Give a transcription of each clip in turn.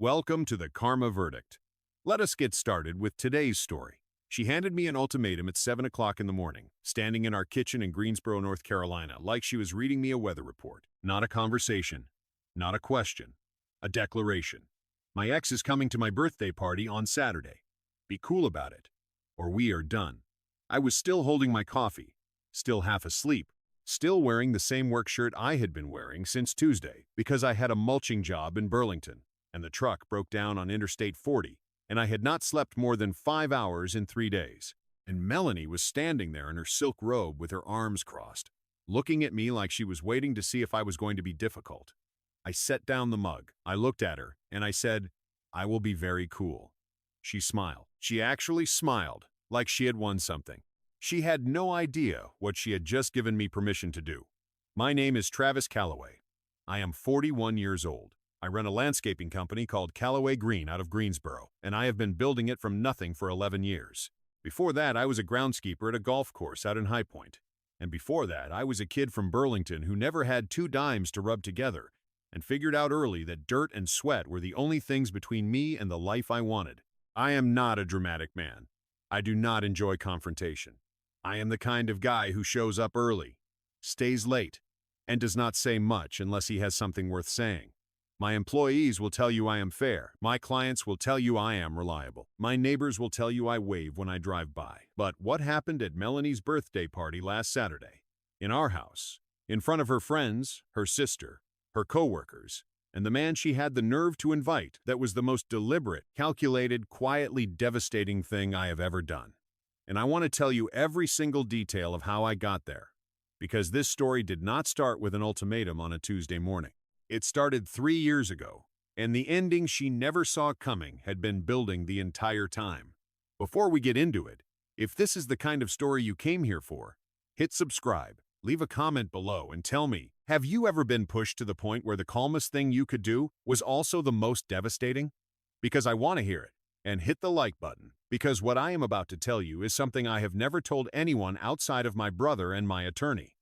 Welcome to the Karma Verdict. Let us get started with today's story. She handed me an ultimatum at 7 o'clock in the morning, standing in our kitchen in Greensboro, North Carolina, like she was reading me a weather report. Not a conversation, not a question, a declaration. My ex is coming to my birthday party on Saturday. Be cool about it, or we are done. I was still holding my coffee, still half asleep, still wearing the same work shirt I had been wearing since Tuesday because I had a mulching job in Burlington, and the truck broke down on Interstate 40, and I had not slept more than 5 hours in 3 days. And Melanie was standing there in her silk robe with her arms crossed, looking at me like she was waiting to see if I was going to be difficult. I set down the mug, I looked at her, and I said, "I will be very cool." She smiled. She actually smiled, like she had won something. She had no idea what she had just given me permission to do. My name is Travis Calloway. I am 41 years old. I run a landscaping company called Calloway Green out of Greensboro, and I have been building it from nothing for 11 years. Before that, I was a groundskeeper at a golf course out in High Point. And before that, I was a kid from Burlington who never had 2 dimes to rub together and figured out early that dirt and sweat were the only things between me and the life I wanted. I am not a dramatic man. I do not enjoy confrontation. I am the kind of guy who shows up early, stays late, and does not say much unless he has something worth saying. My employees will tell you I am fair. My clients will tell you I am reliable. My neighbors will tell you I wave when I drive by. But what happened at Melanie's birthday party last Saturday? In our house, in front of her friends, her sister, her coworkers, and the man she had the nerve to invite, that was the most deliberate, calculated, quietly devastating thing I have ever done. And I want to tell you every single detail of how I got there, because this story did not start with an ultimatum on a Tuesday morning. It started 3 years ago, and the ending she never saw coming had been building the entire time. Before we get into it, if this is the kind of story you came here for, hit subscribe, leave a comment below, and tell me, have you ever been pushed to the point where the calmest thing you could do was also the most devastating? Because I want to hear it. And hit the like button, because what I am about to tell you is something I have never told anyone outside of my brother and my attorney.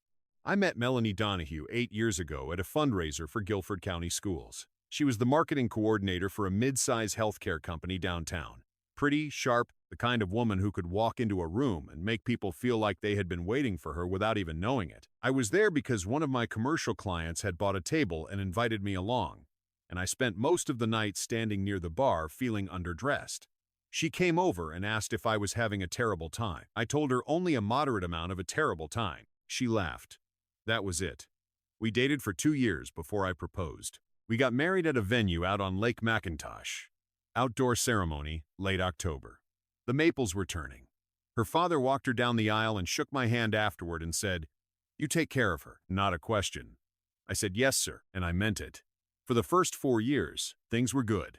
I met Melanie Donahue 8 years ago at a fundraiser for Guilford County Schools. She was the marketing coordinator for a mid-size healthcare company downtown. Pretty, sharp, the kind of woman who could walk into a room and make people feel like they had been waiting for her without even knowing it. I was there because one of my commercial clients had bought a table and invited me along, and I spent most of the night standing near the bar feeling underdressed. She came over and asked if I was having a terrible time. I told her only a moderate amount of a terrible time. She laughed. That was it. We dated for 2 years before I proposed. We got married at a venue out on Lake McIntosh. Outdoor ceremony, late October. The maples were turning. Her father walked her down the aisle and shook my hand afterward and said, "You take care of her, not a question." I said, "Yes, sir," and I meant it. For the first 4 years, things were good.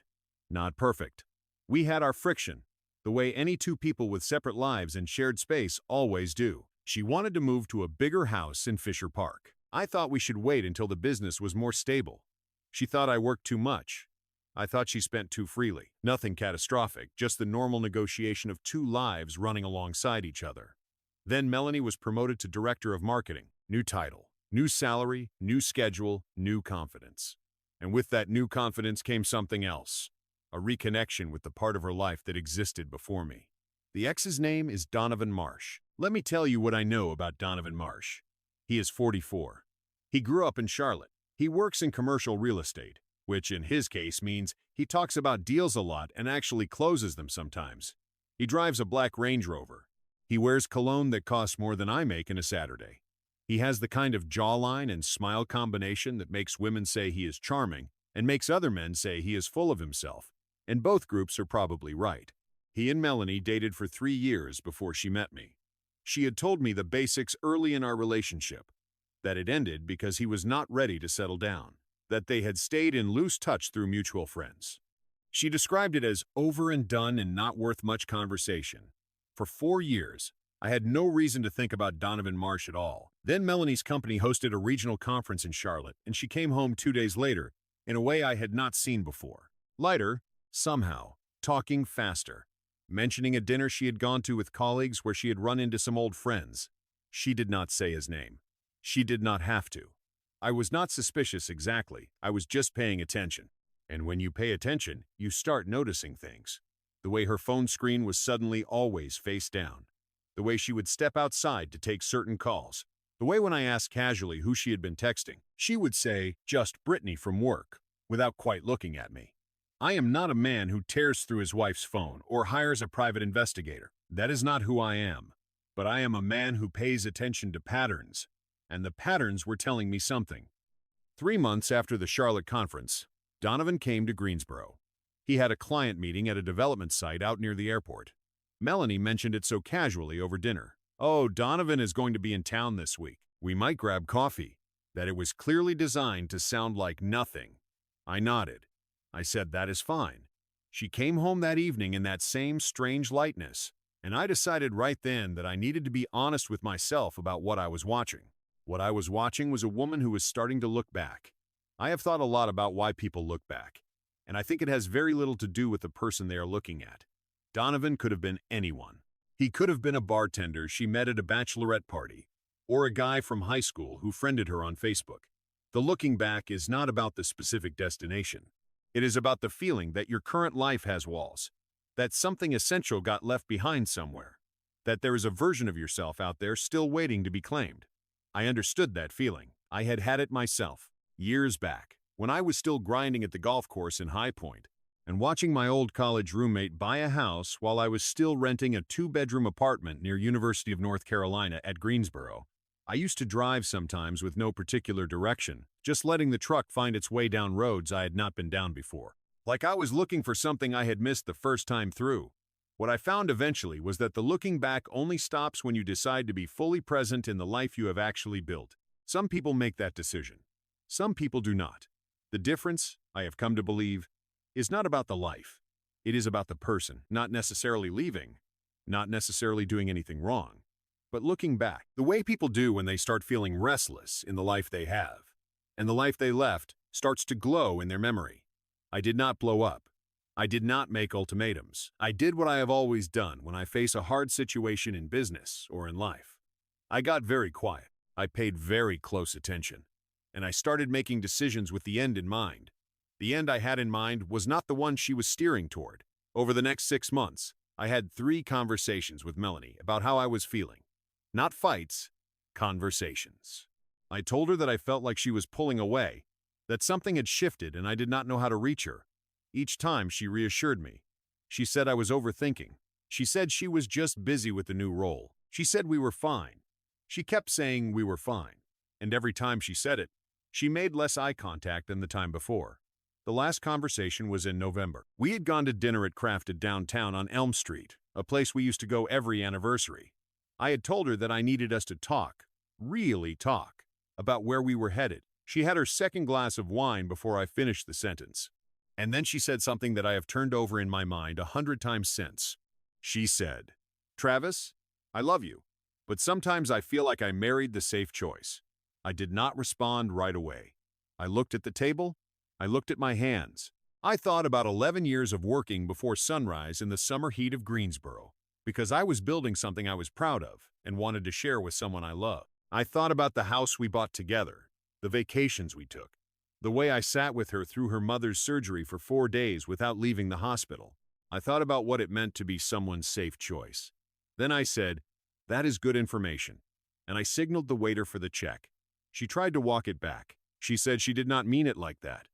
Not perfect. We had our friction, the way any 2 people with separate lives and shared space always do. She wanted to move to a bigger house in Fisher Park. I thought we should wait until the business was more stable. She thought I worked too much. I thought she spent too freely. Nothing catastrophic, just the normal negotiation of 2 lives running alongside each other. Then Melanie was promoted to director of marketing. New title, new salary, new schedule, new confidence. And with that new confidence came something else, a reconnection with the part of her life that existed before me. The ex's name is Donovan Marsh. Let me tell you what I know about Donovan Marsh. He is 44. He grew up in Charlotte. He works in commercial real estate, which in his case means he talks about deals a lot and actually closes them sometimes. He drives a black Range Rover. He wears cologne that costs more than I make in a Saturday. He has the kind of jawline and smile combination that makes women say he is charming and makes other men say he is full of himself, and both groups are probably right. He and Melanie dated for 3 years before she met me. She had told me the basics early in our relationship, that it ended because he was not ready to settle down, that they had stayed in loose touch through mutual friends. She described it as over and done and not worth much conversation. For 4 years, I had no reason to think about Donovan Marsh at all. Then Melanie's company hosted a regional conference in Charlotte, and she came home 2 days later in a way I had not seen before. Lighter, somehow, talking faster, mentioning a dinner she had gone to with colleagues where she had run into some old friends. She did not say his name. She did not have to. I was not suspicious exactly. I was just paying attention. And when you pay attention, you start noticing things. The way her phone screen was suddenly always face down. The way she would step outside to take certain calls. The way when I asked casually who she had been texting, she would say, "Just Brittany from work," without quite looking at me. I am not a man who tears through his wife's phone or hires a private investigator. That is not who I am. But I am a man who pays attention to patterns, and the patterns were telling me something. 3 months after the Charlotte conference, Donovan came to Greensboro. He had a client meeting at a development site out near the airport. Melanie mentioned it so casually over dinner. "Oh, Donovan is going to be in town this week. We might grab coffee." That it was clearly designed to sound like nothing. I nodded. I said, "That is fine." She came home that evening in that same strange lightness, and I decided right then that I needed to be honest with myself about what I was watching. What I was watching was a woman who was starting to look back. I have thought a lot about why people look back, and I think it has very little to do with the person they are looking at. Donovan could have been anyone. He could have been a bartender she met at a bachelorette party, or a guy from high school who friended her on Facebook. The looking back is not about the specific destination. It is about the feeling that your current life has walls, that something essential got left behind somewhere, that there is a version of yourself out there still waiting to be claimed. I understood that feeling. I had had it myself, years back, when I was still grinding at the golf course in High Point, and watching my old college roommate buy a house while I was still renting a 2-bedroom apartment near University of North Carolina at Greensboro. I used to drive sometimes with no particular direction, just letting the truck find its way down roads I had not been down before. Like I was looking for something I had missed the first time through. What I found eventually was that the looking back only stops when you decide to be fully present in the life you have actually built. Some people make that decision. Some people do not. The difference, I have come to believe, is not about the life. It is about the person, not necessarily leaving, not necessarily doing anything wrong, but looking back, the way people do when they start feeling restless in the life they have, and the life they left starts to glow in their memory. I did not blow up. I did not make ultimatums. I did what I have always done when I face a hard situation in business or in life. I got very quiet. I paid very close attention, and I started making decisions with the end in mind. The end I had in mind was not the one she was steering toward. Over the next 6 months, I had 3 conversations with Melanie about how I was feeling. Not fights, conversations. I told her that I felt like she was pulling away, that something had shifted and I did not know how to reach her. Each time she reassured me. She said I was overthinking. She said she was just busy with the new role. She said we were fine. She kept saying we were fine. And every time she said it, she made less eye contact than the time before. The last conversation was in November. We had gone to dinner at Crafted downtown on Elm Street, a place we used to go every anniversary. I had told her that I needed us to talk, really talk, about where we were headed. She had her second glass of wine before I finished the sentence. And then she said something that I have turned over in my mind 100 times since. She said, "Travis, I love you, but sometimes I feel like I married the safe choice." I did not respond right away. I looked at the table. I looked at my hands. I thought about 11 years of working before sunrise in the summer heat of Greensboro, because I was building something I was proud of and wanted to share with someone I love. I thought about the house we bought together, the vacations we took, the way I sat with her through her mother's surgery for 4 days without leaving the hospital. I thought about what it meant to be someone's safe choice. Then I said, "That is good information," and I signaled the waiter for the check. She tried to walk it back. She said she did not mean it like that,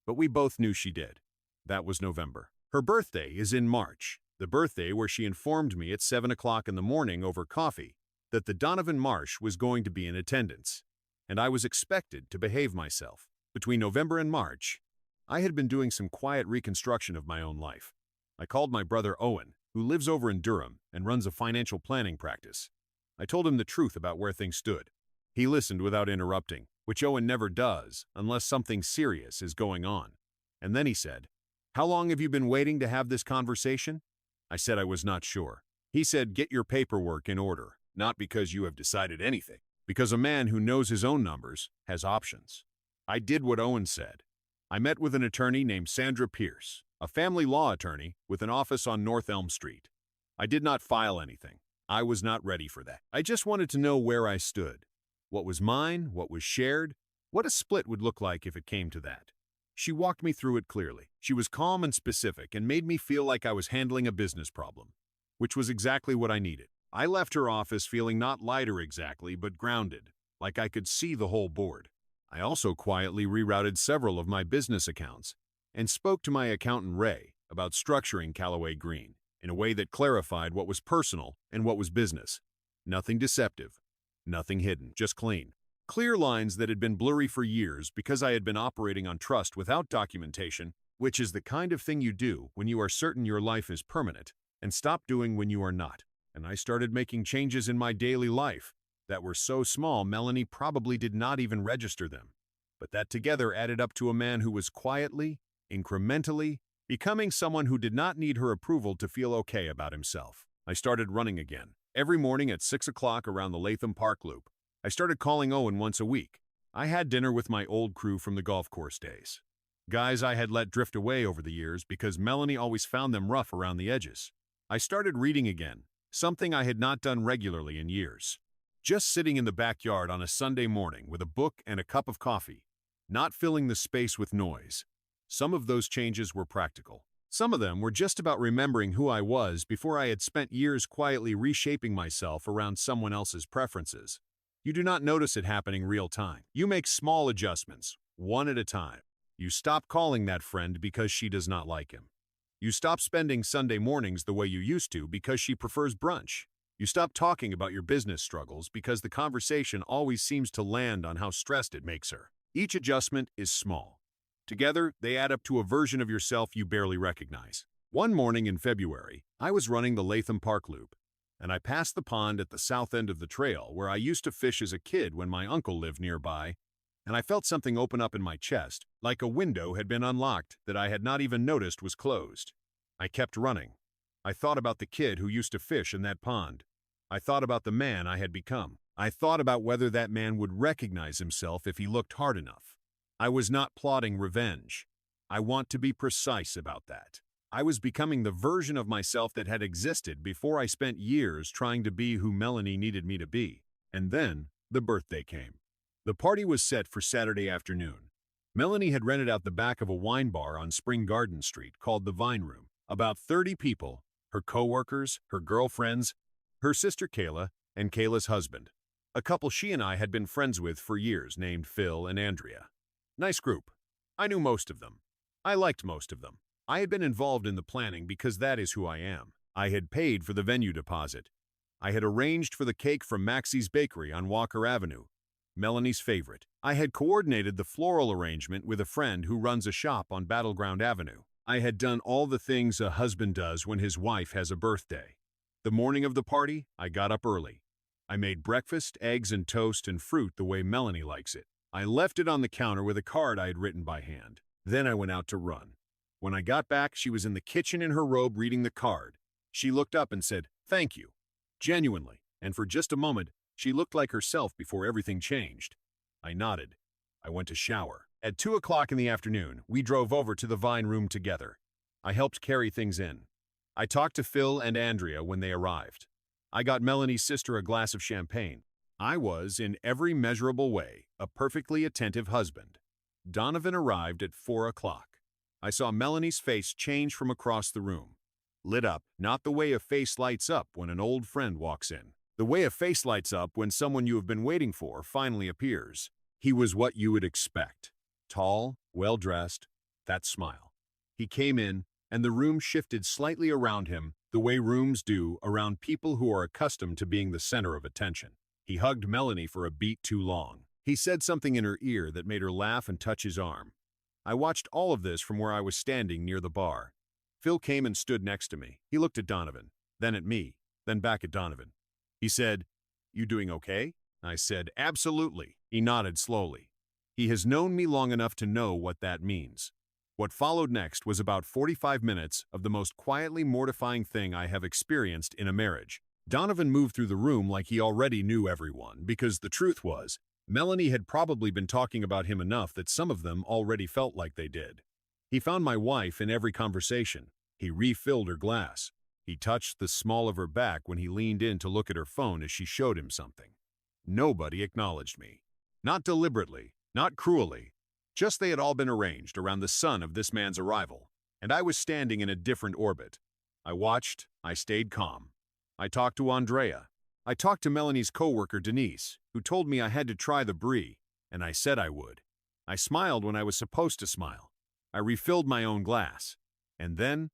but we both knew she did. That was November. Her birthday is in March, the birthday where she informed me at 7 o'clock in the morning over coffee that the Donovan Marsh was going to be in attendance, and I was expected to behave myself. Between November and March, I had been doing some quiet reconstruction of my own life. I called my brother Owen, who lives over in Durham and runs a financial planning practice. I told him the truth about where things stood. He listened without interrupting, which Owen never does unless something serious is going on. And then he said, "How long have you been waiting to have this conversation?" I said I was not sure. He said, "Get your paperwork in order, not because you have decided anything, because a man who knows his own numbers has options." I did what Owen said. I met with an attorney named Sandra Pierce, a family law attorney with an office on North Elm Street. I did not file anything. I was not ready for that. I just wanted to know where I stood. What was mine, what was shared, what a split would look like if it came to that. She walked me through it clearly. She was calm and specific and made me feel like I was handling a business problem, which was exactly what I needed. I left her office feeling not lighter exactly, but grounded, like I could see the whole board. I also quietly rerouted several of my business accounts and spoke to my accountant Ray about structuring Callaway Green in a way that clarified what was personal and what was business. Nothing deceptive, nothing hidden, just clean. Clear lines that had been blurry for years because I had been operating on trust without documentation, which is the kind of thing you do when you are certain your life is permanent, and stop doing when you are not. And I started making changes in my daily life that were so small Melanie probably did not even register them. But that together added up to a man who was quietly, incrementally, becoming someone who did not need her approval to feel okay about himself. I started running again. Every morning at 6 o'clock around the Latham Park Loop. I started calling Owen once a week. I had dinner with my old crew from the golf course days. Guys I had let drift away over the years because Melanie always found them rough around the edges. I started reading again, something I had not done regularly in years. Just sitting in the backyard on a Sunday morning with a book and a cup of coffee, not filling the space with noise. Some of those changes were practical. Some of them were just about remembering who I was before I had spent years quietly reshaping myself around someone else's preferences. You do not notice it happening real time. You make small adjustments, one at a time. You stop calling that friend because she does not like him. You stop spending Sunday mornings the way you used to because she prefers brunch. You stop talking about your business struggles because the conversation always seems to land on how stressed it makes her. Each adjustment is small. Together, they add up to a version of yourself you barely recognize. One morning in February, I was running the Latham Park Loop, and I passed the pond at the south end of the trail where I used to fish as a kid when my uncle lived nearby, and I felt something open up in my chest, like a window had been unlocked that I had not even noticed was closed. I kept running. I thought about the kid who used to fish in that pond. I thought about the man I had become. I thought about whether that man would recognize himself if he looked hard enough. I was not plotting revenge. I want to be precise about that. I was becoming the version of myself that had existed before I spent years trying to be who Melanie needed me to be. And then, the birthday came. The party was set for Saturday afternoon. Melanie had rented out the back of a wine bar on Spring Garden Street called the Vine Room. About 30 people, her co-workers, her girlfriends, her sister Kayla, and Kayla's husband. A couple she and I had been friends with for years named Phil and Andrea. Nice group. I knew most of them. I liked most of them. I had been involved in the planning because that is who I am. I had paid for the venue deposit. I had arranged for the cake from Maxie's Bakery on Walker Avenue, Melanie's favorite. I had coordinated the floral arrangement with a friend who runs a shop on Battleground Avenue. I had done all the things a husband does when his wife has a birthday. The morning of the party, I got up early. I made breakfast, eggs and toast and fruit the way Melanie likes it. I left it on the counter with a card I had written by hand. Then I went out to run. When I got back, she was in the kitchen in her robe reading the card. She looked up and said, "Thank you." Genuinely, and for just a moment, she looked like herself before everything changed. I nodded. I went to shower. At 2 o'clock in the afternoon, we drove over to the Vine Room together. I helped carry things in. I talked to Phil and Andrea when they arrived. I got Melanie's sister a glass of champagne. I was, in every measurable way, a perfectly attentive husband. Donovan arrived at 4 o'clock. I saw Melanie's face change from across the room. Lit up, not the way a face lights up when an old friend walks in. The way a face lights up when someone you have been waiting for finally appears. He was what you would expect. Tall, well-dressed, that smile. He came in, and the room shifted slightly around him, the way rooms do around people who are accustomed to being the center of attention. He hugged Melanie for a beat too long. He said something in her ear that made her laugh and touch his arm. I watched all of this from where I was standing near the bar. Phil came and stood next to me. He looked at Donovan, then at me, then back at Donovan. He said, "You doing okay?" I said, "Absolutely." He nodded slowly. He has known me long enough to know what that means. What followed next was about 45 minutes of the most quietly mortifying thing I have experienced in a marriage. Donovan moved through the room like he already knew everyone, because the truth was, Melanie had probably been talking about him enough that some of them already felt like they did. He found my wife in every conversation. He refilled her glass. He touched the small of her back when he leaned in to look at her phone as she showed him something. Nobody acknowledged me. Not deliberately, not cruelly, Just they had all been arranged around the sun of this man's arrival, and I was standing in a different orbit. I watched, I stayed calm. I talked to Andrea. I talked to Melanie's coworker Denise, who told me I had to try the brie, and I said I would. I smiled when I was supposed to smile. I refilled my own glass. And then,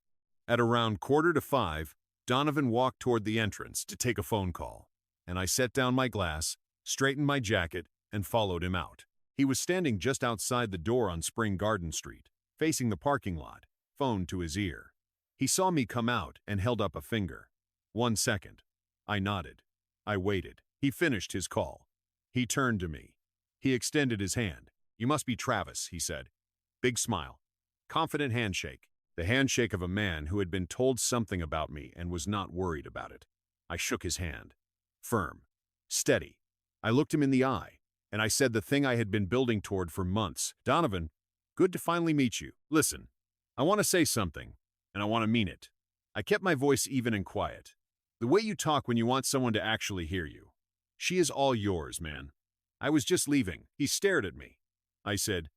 at around 4:45, Donovan walked toward the entrance to take a phone call, and I set down my glass, straightened my jacket, and followed him out. He was standing just outside the door on Spring Garden Street, facing the parking lot, phone to his ear. He saw me come out and held up a finger. 1 second. I nodded. I waited. He finished his call. He turned to me. He extended his hand. "You must be Travis," he said. Big smile. Confident handshake. The handshake of a man who had been told something about me and was not worried about it. I shook his hand. Firm. Steady. I looked him in the eye, and I said the thing I had been building toward for months. "Donovan, good to finally meet you. Listen, I want to say something, and I want to mean it." I kept my voice even and quiet. The way you talk when you want someone to actually hear you. "She is all yours, man. I was just leaving." He stared at me. I said,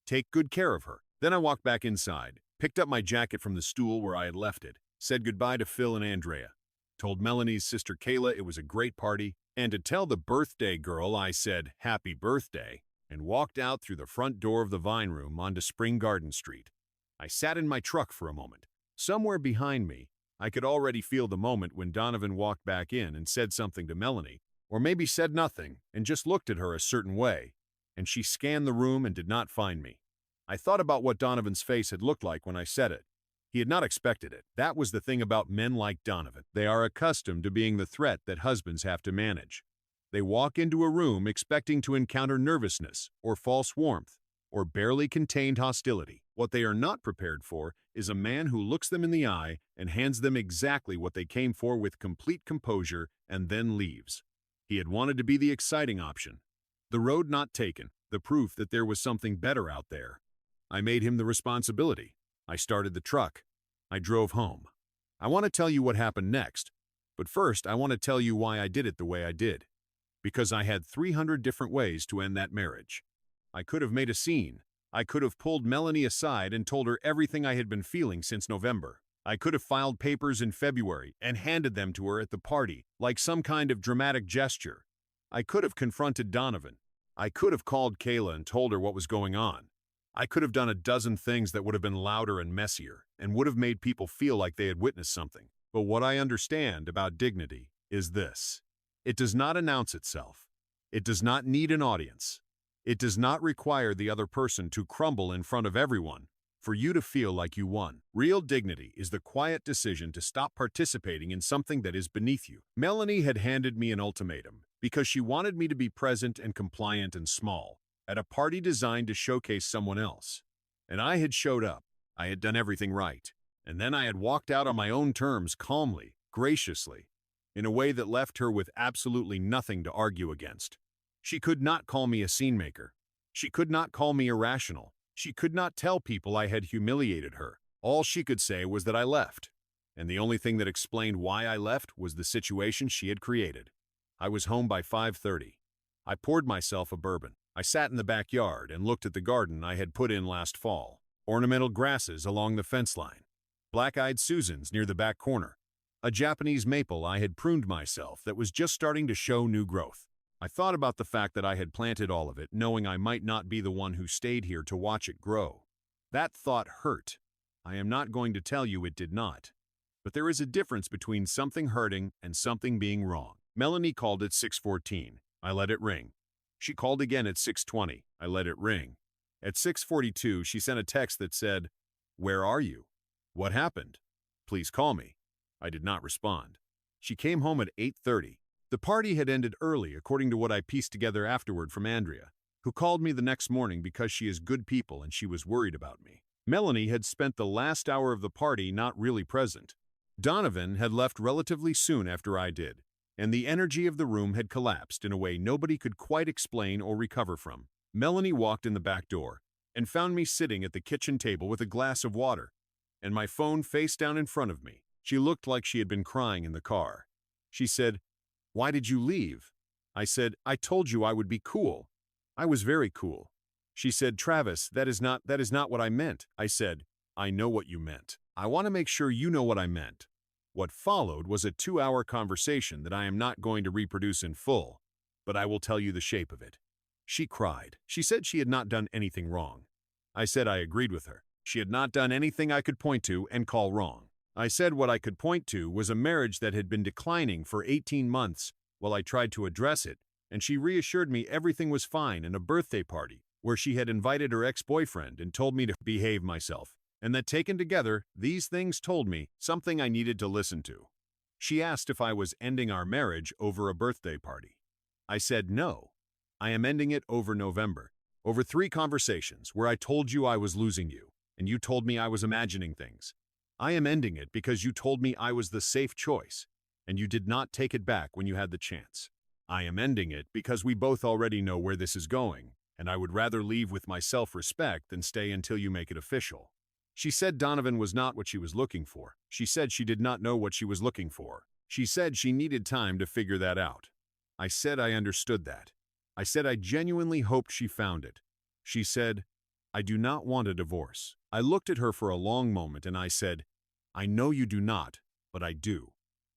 "Take good care of her." Then I walked back inside, picked up my jacket from the stool where I had left it, said goodbye to Phil and Andrea, told Melanie's sister Kayla it was a great party, and to tell the birthday girl I said, "Happy birthday," and walked out through the front door of the Vine Room onto Spring Garden Street. I sat in my truck for a moment. Somewhere behind me, I could already feel the moment when Donovan walked back in and said something to Melanie, or maybe said nothing and just looked at her a certain way, and she scanned the room and did not find me. I thought about what Donovan's face had looked like when I said it. He had not expected it. That was the thing about men like Donovan. They are accustomed to being the threat that husbands have to manage. They walk into a room expecting to encounter nervousness or false warmth or barely contained hostility. What they are not prepared for is a man who looks them in the eye and hands them exactly what they came for with complete composure and then leaves. He had wanted to be the exciting option, the road not taken, the proof that there was something better out there. I made him the responsibility. I started the truck. I drove home. I want to tell you what happened next, but first I want to tell you why I did it the way I did. Because I had 300 different ways to end that marriage. I could have made a scene. I could have pulled Melanie aside and told her everything I had been feeling since November. I could have filed papers in February and handed them to her at the party, like some kind of dramatic gesture. I could have confronted Donovan. I could have called Kayla and told her what was going on. I could have done a dozen things that would have been louder and messier and would have made people feel like they had witnessed something. But what I understand about dignity is this. It does not announce itself. It does not need an audience. It does not require the other person to crumble in front of everyone for you to feel like you won. Real dignity is the quiet decision to stop participating in something that is beneath you. Melanie had handed me an ultimatum because she wanted me to be present and compliant and small at a party designed to showcase someone else. And I had showed up. I had done everything right. And then I had walked out on my own terms calmly, graciously, in a way that left her with absolutely nothing to argue against. She could not call me a scene maker. She could not call me irrational. She could not tell people I had humiliated her. All she could say was that I left. And the only thing that explained why I left was the situation she had created. I was home by 5:30. I poured myself a bourbon. I sat in the backyard and looked at the garden I had put in last fall. Ornamental grasses along the fence line. Black-eyed Susans near the back corner. A Japanese maple I had pruned myself that was just starting to show new growth. I thought about the fact that I had planted all of it, knowing I might not be the one who stayed here to watch it grow. That thought hurt. I am not going to tell you it did not. But there is a difference between something hurting and something being wrong. Melanie called at 6:14. I let it ring. She called again at 6:20. I let it ring. At 6:42, she sent a text that said, "Where are you? What happened? Please call me." I did not respond. She came home at 8:30. The party had ended early, according to what I pieced together afterward from Andrea, who called me the next morning because she is good people and she was worried about me. Melanie had spent the last hour of the party not really present. Donovan had left relatively soon after I did, and the energy of the room had collapsed in a way nobody could quite explain or recover from. Melanie walked in the back door and found me sitting at the kitchen table with a glass of water and my phone face down in front of me. She looked like she had been crying in the car. She said, "Why did you leave?" I said, "I told you I would be cool." I was very cool. She said, "Travis, that is not what I meant." I said, "I know what you meant. I want to make sure you know what I meant." What followed was a 2-hour conversation that I am not going to reproduce in full, but I will tell you the shape of it. She cried. She said she had not done anything wrong. I said I agreed with her. She had not done anything I could point to and call wrong. I said what I could point to was a marriage that had been declining for 18 months while I tried to address it, and she reassured me everything was fine in a birthday party where she had invited her ex-boyfriend and told me to behave myself, and that taken together, these things told me something I needed to listen to. She asked if I was ending our marriage over a birthday party. I said no. I am ending it over November, over 3 conversations where I told you I was losing you, and you told me I was imagining things. I am ending it because you told me I was the safe choice, and you did not take it back when you had the chance. I am ending it because we both already know where this is going, and I would rather leave with my self-respect than stay until you make it official. She said Donovan was not what she was looking for. She said she did not know what she was looking for. She said she needed time to figure that out. I said I understood that. I said I genuinely hoped she found it. She said, "I do not want a divorce." I looked at her for a long moment and I said, "I know you do not, but I do."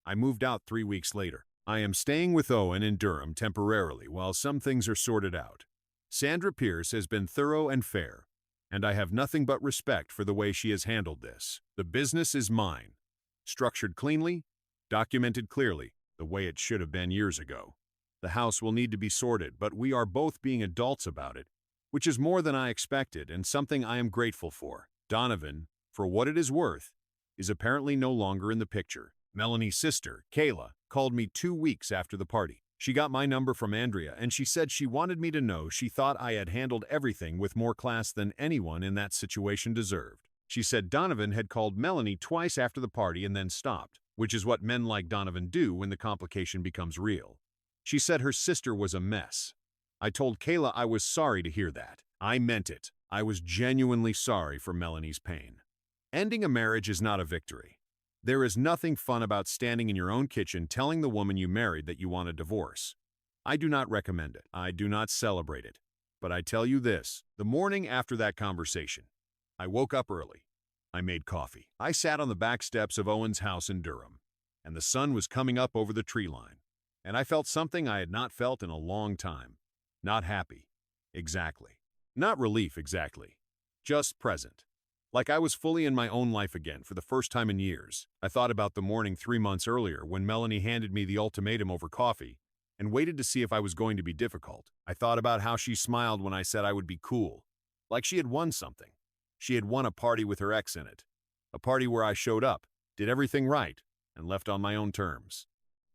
I moved out 3 weeks later. I am staying with Owen in Durham temporarily while some things are sorted out. Sandra Pierce has been thorough and fair, and I have nothing but respect for the way she has handled this. The business is mine, structured cleanly, documented clearly, the way it should have been years ago. The house will need to be sorted, but we are both being adults about it, which is more than I expected and something I am grateful for. Donovan, for what it is worth, is apparently no longer in the picture. Melanie's sister, Kayla, called me 2 weeks after the party. She got my number from Andrea and she said she wanted me to know she thought I had handled everything with more class than anyone in that situation deserved. She said Donovan had called Melanie twice after the party and then stopped, which is what men like Donovan do when the complication becomes real. She said her sister was a mess. I told Kayla I was sorry to hear that. I meant it. I was genuinely sorry for Melanie's pain. Ending a marriage is not a victory. There is nothing fun about standing in your own kitchen telling the woman you married that you want a divorce. I do not recommend it. I do not celebrate it. But I tell you this, the morning after that conversation, I woke up early. I made coffee. I sat on the back steps of Owen's house in Durham, and the sun was coming up over the tree line. And I felt something I had not felt in a long time. Not happy. Exactly. Not relief exactly. Just present. Like I was fully in my own life again for the first time in years. I thought about the morning 3 months earlier when Melanie handed me the ultimatum over coffee and waited to see if I was going to be difficult. I thought about how she smiled when I said I would be cool, like she had won something. She had won a party with her ex in it. A party where I showed up, did everything right, and left on my own terms.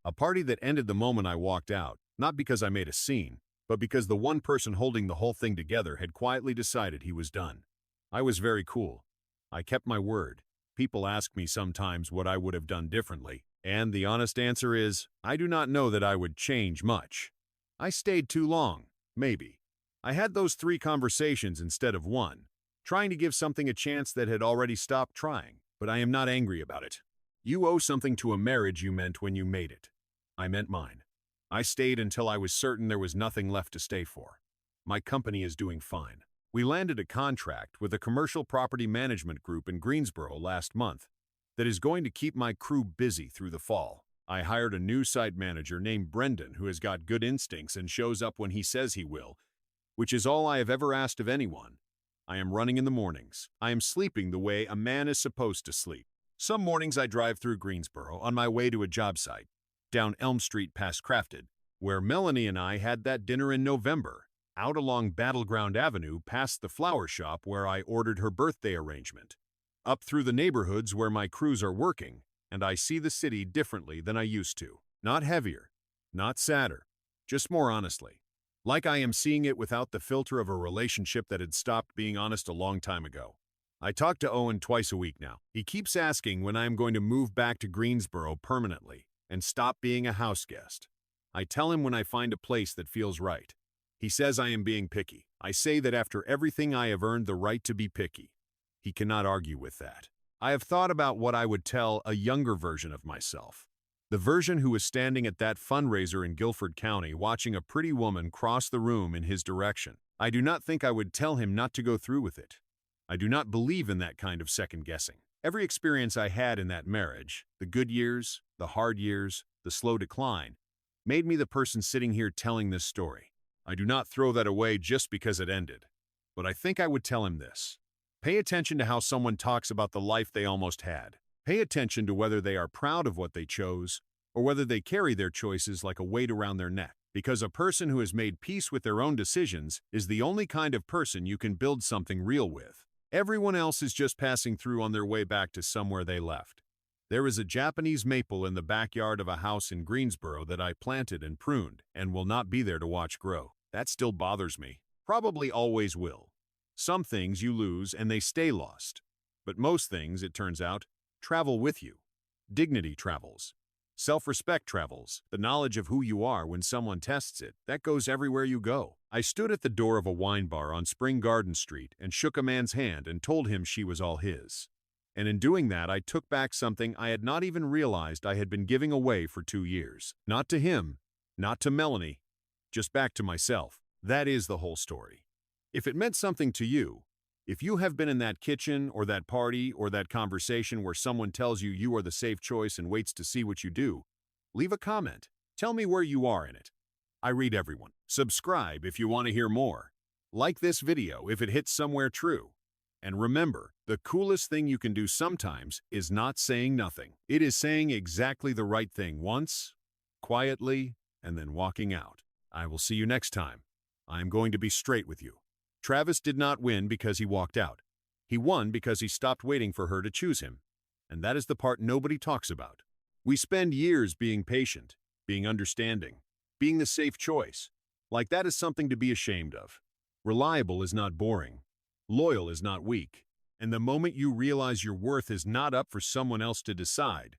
A party that ended the moment I walked out, not because I made a scene, but because the one person holding the whole thing together had quietly decided he was done. I was very cool. I kept my word. People ask me sometimes what I would have done differently, and the honest answer is, I do not know that I would change much. I stayed too long, maybe. I had those 3 conversations instead of 1, trying to give something a chance that had already stopped trying, but I am not angry about it. You owe something to a marriage you meant when you made it. I meant mine. I stayed until I was certain there was nothing left to stay for. My company is doing fine. We landed a contract with a commercial property management group in Greensboro last month that is going to keep my crew busy through the fall. I hired a new site manager named Brendan who has got good instincts and shows up when he says he will, which is all I have ever asked of anyone. I am running in the mornings. I am sleeping the way a man is supposed to sleep. Some mornings I drive through Greensboro on my way to a job site, down Elm Street past Crafted, where Melanie and I had that dinner in November, out along Battleground Avenue past the flower shop where I ordered her birthday arrangement, up through the neighborhoods where my crews are working, and I see the city differently than I used to. Not heavier, not sadder, just more honestly. Like I am seeing it without the filter of a relationship that had stopped being honest a long time ago. I talk to Owen twice a week now. He keeps asking when I am going to move back to Greensboro permanently and stop being a house guest. I tell him when I find a place that feels right. He says I am being picky. I say that after everything I have earned the right to be picky. He cannot argue with that. I have thought about what I would tell a younger version of myself. The version who was standing at that fundraiser in Guilford County watching a pretty woman cross the room in his direction. I do not think I would tell him not to go through with it. I do not believe in that kind of second-guessing. Every experience I had in that marriage, the good years, the hard years, the slow decline, made me the person sitting here telling this story. I do not throw that away just because it ended. But I think I would tell him this. Pay attention to how someone talks about the life they almost had. Pay attention to whether they are proud of what they chose or whether they carry their choices like a weight around their neck. Because a person who has made peace with their own decisions is the only kind of person you can build something real with. Everyone else is just passing through on their way back to somewhere they left. There is a Japanese maple in the backyard of a house in Greensboro that I planted and pruned and will not be there to watch grow. That still bothers me. Probably always will. Some things you lose and they stay lost. But most things, it turns out, travel with you. Dignity travels. Self-respect travels. The knowledge of who you are when someone tests it, that goes everywhere you go. I stood at the door of a wine bar on Spring Garden Street and shook a man's hand and told him she was all his. And in doing that, I took back something I had not even realized I had been giving away for 2 years. Not to him, not to Melanie, just back to myself. That is the whole story. If it meant something to you, if you have been in that kitchen or that party or that conversation where someone tells you you are the safe choice and waits to see what you do, leave a comment. Tell me where you are in it. I read everyone. Subscribe if you want to hear more. Like this video if it hits somewhere true. And remember, the coolest thing you can do sometimes is not saying nothing. It is saying exactly the right thing once, quietly, and then walking out. I will see you next time. I am going to be straight with you. Travis did not win because he walked out. He won because he stopped waiting for her to choose him. And that is the part nobody talks about. We spend years being patient, being understanding, being the safe choice. Like that is something to be ashamed of. Reliable is not boring. Loyal is not weak. And the moment you realize your worth is not up for someone else to decide,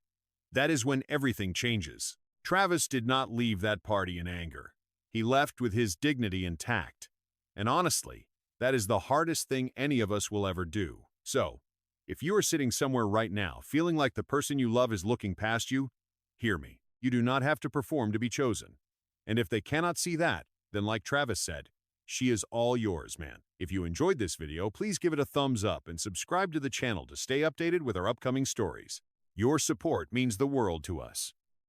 that is when everything changes. Travis did not leave that party in anger. He left with his dignity intact. And honestly, that is the hardest thing any of us will ever do. So, if you are sitting somewhere right now feeling like the person you love is looking past you, hear me. You do not have to perform to be chosen. And if they cannot see that, then like Travis said, she is all yours, man. If you enjoyed this video, please give it a thumbs up and subscribe to the channel to stay updated with our upcoming stories. Your support means the world to us.